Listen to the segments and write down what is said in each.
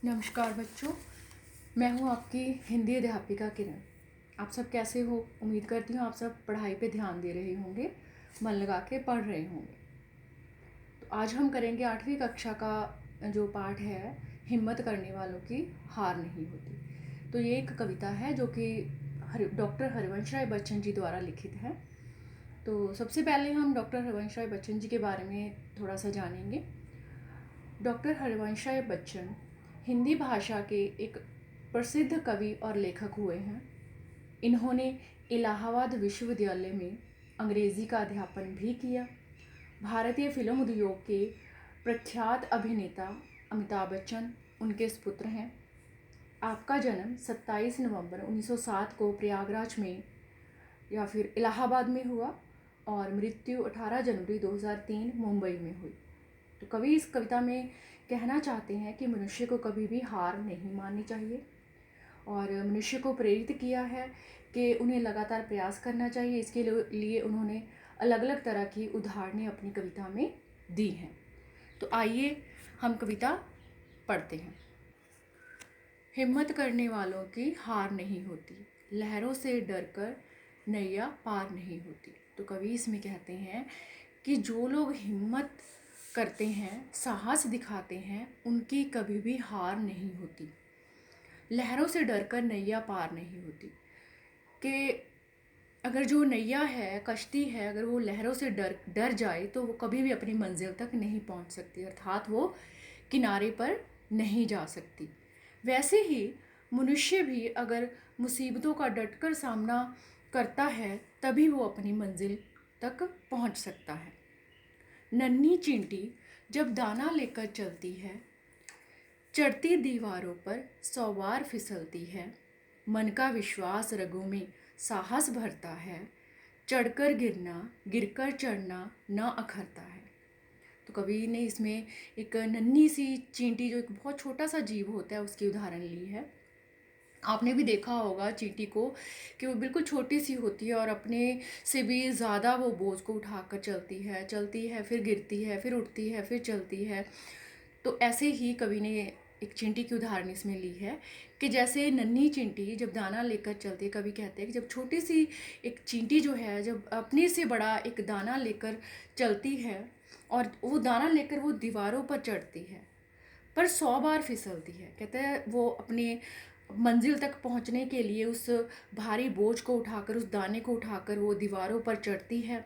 नमस्कार बच्चों, मैं हूँ आपकी हिंदी अध्यापिका किरण। आप सब कैसे हो? उम्मीद करती हूँ आप सब पढ़ाई पे ध्यान दे रहे होंगे, मन लगा के पढ़ रहे होंगे। तो आज हम करेंगे 8वीं कक्षा का जो पाठ है, हिम्मत करने वालों की हार नहीं होती। तो ये एक कविता है जो कि डॉक्टर हरिवंश राय बच्चन जी द्वारा लिखित है। तो सबसे पहले हम डॉक्टर हरिवंश राय बच्चन जी के बारे में थोड़ा सा जानेंगे। डॉक्टर हरिवंश राय बच्चन हिंदी भाषा के एक प्रसिद्ध कवि और लेखक हुए हैं। इन्होंने इलाहाबाद विश्वविद्यालय में अंग्रेज़ी का अध्यापन भी किया। भारतीय फिल्म उद्योग के प्रख्यात अभिनेता अमिताभ बच्चन उनके सुपुत्र हैं। आपका जन्म 27 नवंबर 1907 को प्रयागराज में या फिर इलाहाबाद में हुआ और मृत्यु 18 जनवरी 2003 मुंबई में हुई। तो कवि इस कविता में कहना चाहते हैं कि मनुष्य को कभी भी हार नहीं माननी चाहिए और मनुष्य को प्रेरित किया है कि उन्हें लगातार प्रयास करना चाहिए। इसके लिए उन्होंने अलग अलग तरह की उदाहरणें अपनी कविता में दी हैं। तो आइए हम कविता पढ़ते हैं। हिम्मत करने वालों की हार नहीं होती, लहरों से डरकर नैया पार नहीं होती। तो कवि इसमें कहते हैं कि जो लोग हिम्मत करते हैं, साहस दिखाते हैं, उनकी कभी भी हार नहीं होती। लहरों से डरकर नैया पार नहीं होती कि अगर जो नैया है, कश्ती है, अगर वो लहरों से डर जाए तो वो कभी भी अपनी मंजिल तक नहीं पहुंच सकती, अर्थात वो किनारे पर नहीं जा सकती। वैसे ही मनुष्य भी अगर मुसीबतों का डटकर सामना करता है तभी वो अपनी मंजिल तक पहुंच सकता है। नन्ही चींटी जब दाना लेकर चलती है, चढ़ती दीवारों पर 100 बार फिसलती है। मन का विश्वास रगों में साहस भरता है, चढ़कर गिरना गिरकर चढ़ना न अखरता है। तो कवि ने इसमें एक नन्ही सी चींटी, जो एक बहुत छोटा सा जीव होता है, उसकी उदाहरण ली है। आपने भी देखा होगा चींटी को कि वो बिल्कुल छोटी सी होती है और अपने से भी ज़्यादा वो बोझ को उठाकर चलती है, फिर गिरती है, फिर उठती है, फिर चलती है। तो ऐसे ही कवि ने एक चींटी की उदाहरण इसमें ली है कि जैसे नन्ही चींटी जब दाना लेकर चलती है, कवि कहते हैं कि जब छोटी सी एक चींटी जो है, जब अपने से बड़ा एक दाना लेकर चलती है और वो दाना लेकर वो दीवारों पर चढ़ती है, पर 100 बार फिसलती है। कहते हैं वो अपने मंजिल तक पहुंचने के लिए उस भारी बोझ को उठाकर, उस दाने को उठाकर वो दीवारों पर चढ़ती है।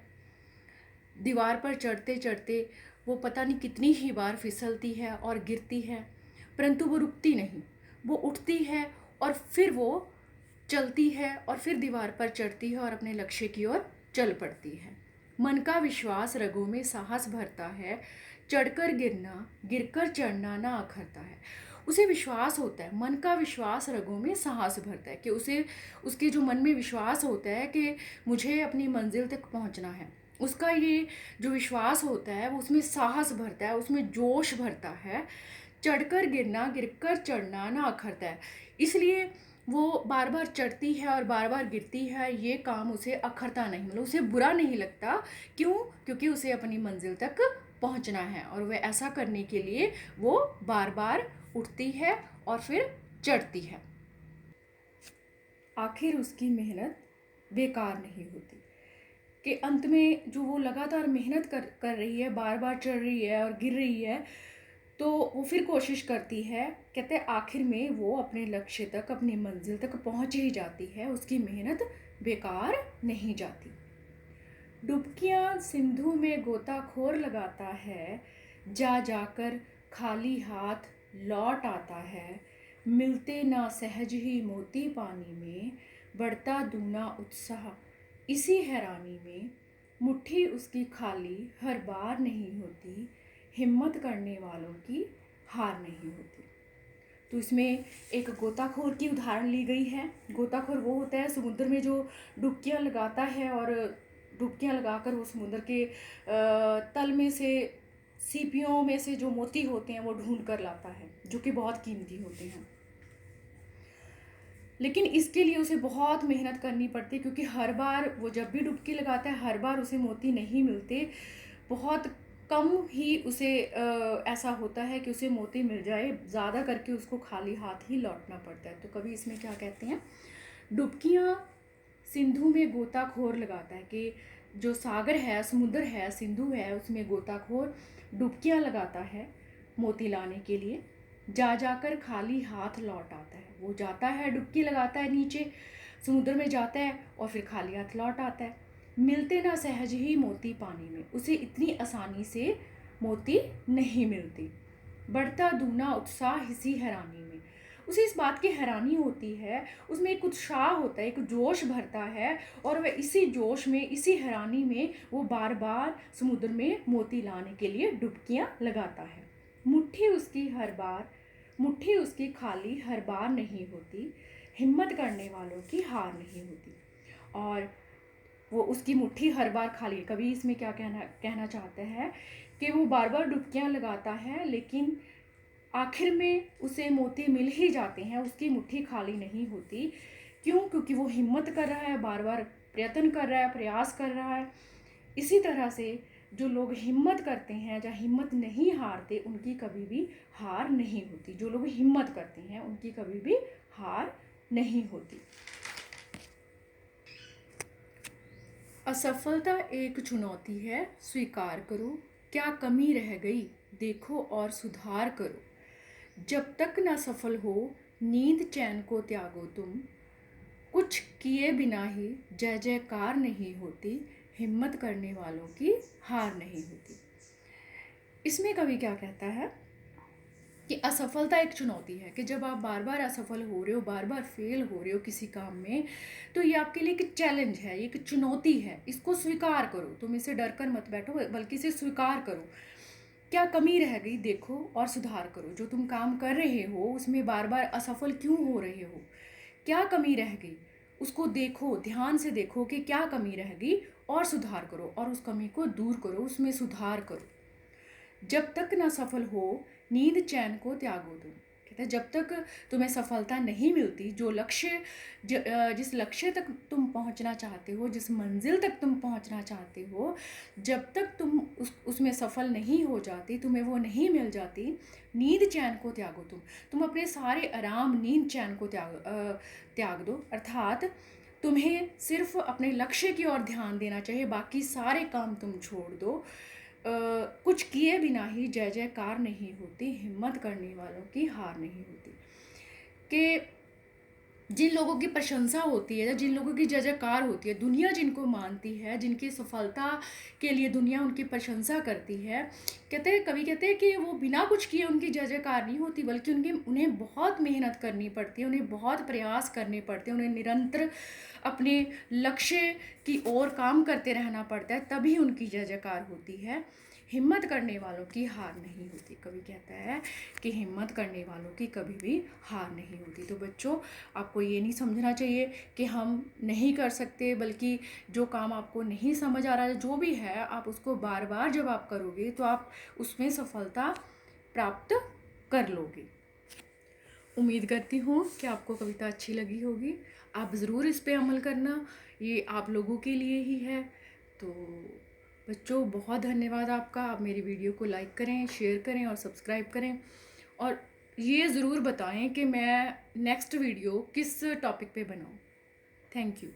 दीवार पर चढ़ते चढ़ते वो पता नहीं कितनी ही बार फिसलती है और गिरती है, परंतु वो रुकती नहीं। वो उठती है और फिर वो चलती है और फिर दीवार पर चढ़ती है और अपने लक्ष्य की ओर चल पड़ती है। मन का विश्वास रगों में साहस भरता है, चढ़कर गिरना गिरकर चढ़ना ना अखरता है। उसे विश्वास होता है, मन का विश्वास रगों में साहस भरता है कि उसे, उसके जो मन में विश्वास होता है कि मुझे अपनी मंजिल तक पहुंचना है, उसका ये जो विश्वास होता है वो उसमें साहस भरता है, उसमें जोश भरता है। चढ़कर गिरना गिरकर चढ़ना ना अखरता है, इसलिए वो बार बार चढ़ती है और बार बार गिरती है। ये काम उसे अखरता नहीं, मतलब उसे बुरा नहीं लगता। क्यों? क्योंकि उसे अपनी मंजिल तक पहुंचना है और वह ऐसा करने के लिए वो बार बार उठती है और फिर चढ़ती है। आखिर उसकी मेहनत बेकार नहीं होती, कि अंत में जो वो लगातार मेहनत कर रही है, बार बार चढ़ रही है और गिर रही है, तो वो फिर कोशिश करती है। कहते हैं आखिर में वो अपने लक्ष्य तक, अपनी मंजिल तक पहुंच ही जाती है, उसकी मेहनत बेकार नहीं जाती। डुबकियां सिंधु में गोताखोर लगाता है, जा जाकर खाली हाथ लौट आता है। मिलते ना सहज ही मोती पानी में, बढ़ता दूना उत्साह इसी हैरानी में। मुट्ठी उसकी खाली हर बार नहीं होती, हिम्मत करने वालों की हार नहीं होती। तो इसमें एक गोताखोर की उदाहरण ली गई है। गोताखोर वो होता है समुद्र में जो डुबकियां लगाता है और डुबकियां लगाकर वो समुद्र के तल में से, सीपियों में से जो मोती होते हैं वो ढूंढ कर लाता है, जो कि बहुत कीमती होते हैं। लेकिन इसके लिए उसे बहुत मेहनत करनी पड़ती है, क्योंकि हर बार वो जब भी डुबकी लगाता है, हर बार उसे मोती नहीं मिलते। बहुत कम ही उसे ऐसा होता है कि उसे मोती मिल जाए, ज़्यादा करके उसको खाली हाथ ही लौटना पड़ता है। तो कभी इसमें क्या कहते हैं, डुबकियाँ सिंधु में गोताखोर लगाता है कि जो सागर है, समुद्र है, सिंधु है, उसमें गोताखोर डुबकियाँ लगाता है मोती लाने के लिए, जा जाकर खाली हाथ लौट आता है। वो जाता है, डुबकी लगाता है, नीचे समुद्र में जाता है और फिर खाली हाथ लौट आता है। मिलते ना सहज ही मोती पानी में, उसे इतनी आसानी से मोती नहीं मिलती। बढ़ता दूना उत्साह इसी हैरानी में, उसे इस बात की हैरानी होती है, उसमें एक उत्साह होता है, एक जोश भरता है, और वह इसी जोश में, इसी हैरानी में वो बार बार समुद्र में मोती लाने के लिए डुबकियां लगाता है। मुट्ठी उसकी हर बार, मुट्ठी उसकी खाली हर बार नहीं होती, हिम्मत करने वालों की हार नहीं होती। और वो उसकी मुट्ठी हर बार खाली, कभी इसमें क्या कहना चाहते हैं कि वो बार बार डुबकियां लगाता है, लेकिन आखिर में उसे मोती मिल ही जाते हैं, उसकी मुट्ठी खाली नहीं होती। क्यों? क्योंकि वो हिम्मत कर रहा है, बार बार प्रयत्न कर रहा है, प्रयास कर रहा है। इसी तरह से जो लोग हिम्मत करते हैं या हिम्मत नहीं हारते, उनकी कभी भी हार नहीं होती। जो लोग हिम्मत करते हैं उनकी कभी भी हार नहीं होती। असफलता एक चुनौती है, स्वीकार करो, क्या कमी रह गई देखो और सुधार करो। जब तक न सफल हो नींद चैन को त्यागो तुम, कुछ किए बिना ही जय जयकार नहीं होती, हिम्मत करने वालों की हार नहीं होती। इसमें कवि क्या कहता है कि असफलता एक चुनौती है, कि जब आप बार बार असफल हो रहे हो, बार बार फेल हो रहे हो किसी काम में, तो ये आपके लिए एक चैलेंज है, ये एक चुनौती है। इसको स्वीकार करो, तुम इसे डर कर मत बैठो, बल्कि इसे स्वीकार करो। क्या कमी रह गई देखो और सुधार करो। जो तुम काम कर रहे हो उसमें बार बार असफल क्यों हो रहे हो, क्या कमी रह गई, उसको देखो, ध्यान से देखो कि क्या कमी रह गई, और सुधार करो, और उस कमी को दूर करो, उसमें सुधार करो। जब तक ना सफल हो नींद चैन को त्यागो तुम, कहते हैं जब तक तुम्हें सफलता नहीं मिलती, जो लक्ष्य जिस लक्ष्य तक तुम पहुंचना चाहते हो, जिस मंजिल तक तुम पहुंचना चाहते हो, जब तक तुम उसमें सफल नहीं हो जाती, तुम्हें वो नहीं मिल जाती, नींद चैन को त्यागो तुम अपने सारे आराम नींद चैन को त्याग दो। अर्थात तुम्हें सिर्फ अपने लक्ष्य की ओर ध्यान देना चाहिए, बाकी सारे काम तुम छोड़ दो। कुछ किए बिना ही जय जयकार नहीं होती, हिम्मत करने वालों की हार नहीं होती। कि जिन लोगों की प्रशंसा होती है, जिन लोगों की जय जयकार होती है, दुनिया जिनको मानती है, जिनकी सफलता के लिए दुनिया उनकी प्रशंसा करती है, कवि कहते हैं कि वो बिना कुछ किए उनकी जय जयकार नहीं होती, बल्कि उन्हें बहुत मेहनत करनी पड़ती है, उन्हें बहुत प्रयास करने पड़ते हैं, उन्हें निरंतर अपने लक्ष्य की ओर काम करते रहना पड़ता है, तभी उनकी जय जयकार होती है। हिम्मत करने वालों की हार नहीं होती। कवि कहता है कि हिम्मत करने वालों की कभी भी हार नहीं होती। तो बच्चों, आपको ये नहीं समझना चाहिए कि हम नहीं कर सकते, बल्कि जो काम आपको नहीं समझ आ रहा है, जो भी है, आप उसको बार बार जब आप करोगे तो आप उसमें सफलता प्राप्त कर लोगे। उम्मीद करती हूँ कि आपको कविता अच्छी लगी होगी। आप ज़रूर इस पे अमल करना, ये आप लोगों के लिए ही है। तो बच्चों, बहुत धन्यवाद आपका। आप मेरी वीडियो को लाइक करें, शेयर करें और सब्सक्राइब करें, और ये ज़रूर बताएं कि मैं नेक्स्ट वीडियो किस टॉपिक पे बनाऊं। Thank you.